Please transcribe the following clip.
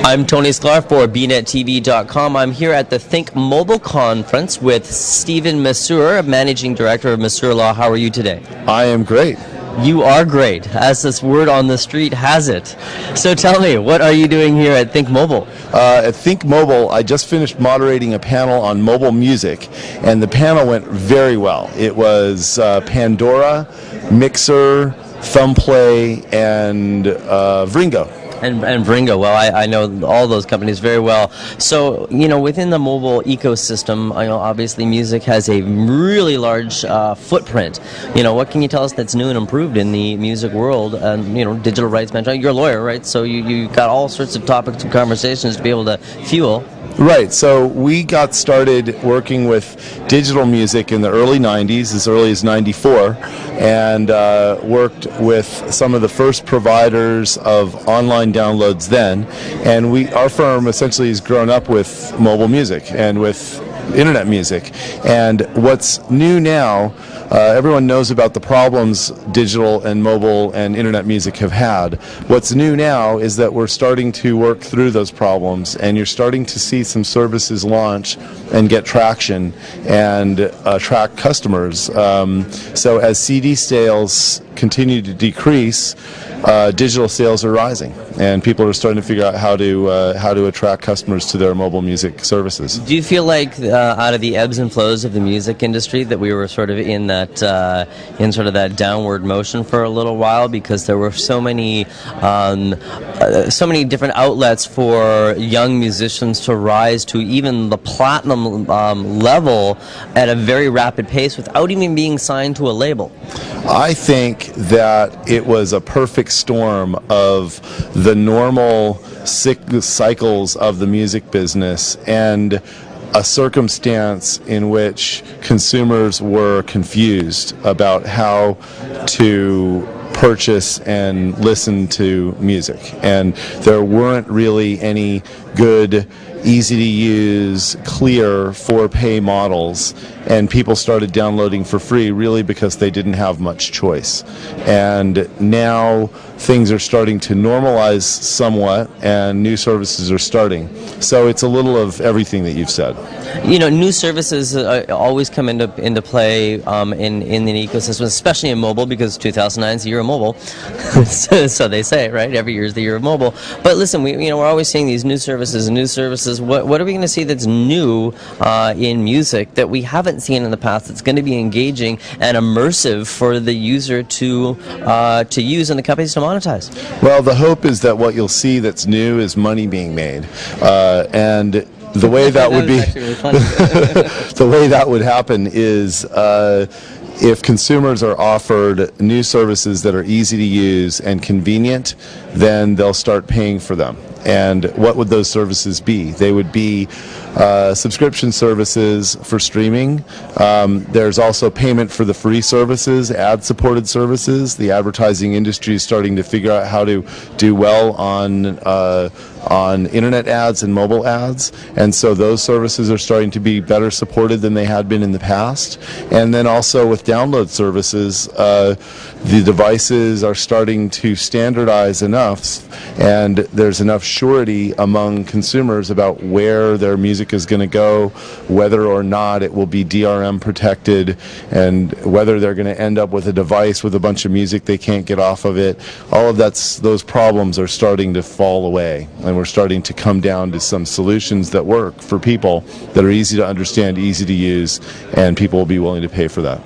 I'm Tony Sklar for BnetTV.com. I'm here at the Think Mobile Conference with Mr.Masur, Managing Director of Masurlaw. How are you today? I am great. You are great, as this word on the street has it. So tell me, what are you doing here at Think Mobile? At Think Mobile, I just finished moderating a panel on mobile music, and the panel went very well. It was Pandora, Mixer, Thumbplay, and Vringo. And Vringo, well, I know all those companies very well. So, you know, within the mobile ecosystem, I know obviously music has a really large footprint. You know, what can you tell us that's new and improved in the music world? And, you know, digital rights management. You're a lawyer, right? So you got all sorts of topics and conversations to be able to fuel. Right, so we got started working with digital music in the early 90s, as early as 94, and worked with some of the first providers of online downloads then, and our firm essentially has grown up with mobile music and with internet music. And what's new now, everyone knows about the problems digital and mobile and internet music have had. What's new now is that we're starting to work through those problems, and you're starting to see some services launch and get traction and attract customers. So as CD sales continue to decrease, digital sales are rising, and people are starting to figure out how to attract customers to their mobile music services. Do you feel like out of the ebbs and flows of the music industry that we were sort of in that that downward motion for a little while, because there were so many different outlets for young musicians to rise to even the platinum level at a very rapid pace without even being signed to a label? I think that it was a perfect storm of the normal cycles of the music business and a circumstance in which consumers were confused about how to purchase and listen to music, and there weren't really any good, easy to use, clear for-pay models, and people started downloading for free really because they didn't have much choice. And now things are starting to normalize somewhat, and new services are starting. So it's a little of everything that you've said. You know, new services always come into play in the ecosystem, especially in mobile, because 2009 is the year of mobile. So they say, right? Every year is the year of mobile. But listen, we're always seeing these new services and new services. What are we going to see that's new in music that we haven't seen in the past, that's going to be engaging and immersive for the user to use and the companies to monetize? Well, the hope is that what you'll see that's new is money being made, and the way that would be, the way that would happen is if consumers are offered new services that are easy to use and convenient, then they'll start paying for them. And what would those services be? They would be subscription services for streaming. There's also payment for the free services, ad-supported services. The advertising industry is starting to figure out how to do well on internet ads and mobile ads, and so those services are starting to be better supported than they had been in the past. And then also with download services, the devices are starting to standardize enough, and there's enough surety among consumers about where their music is going to go, whether or not it will be DRM protected, and whether they're going to end up with a device with a bunch of music they can't get off of it. All of those problems are starting to fall away, and we're starting to come down to some solutions that work for people, that are easy to understand, easy to use, and people will be willing to pay for that.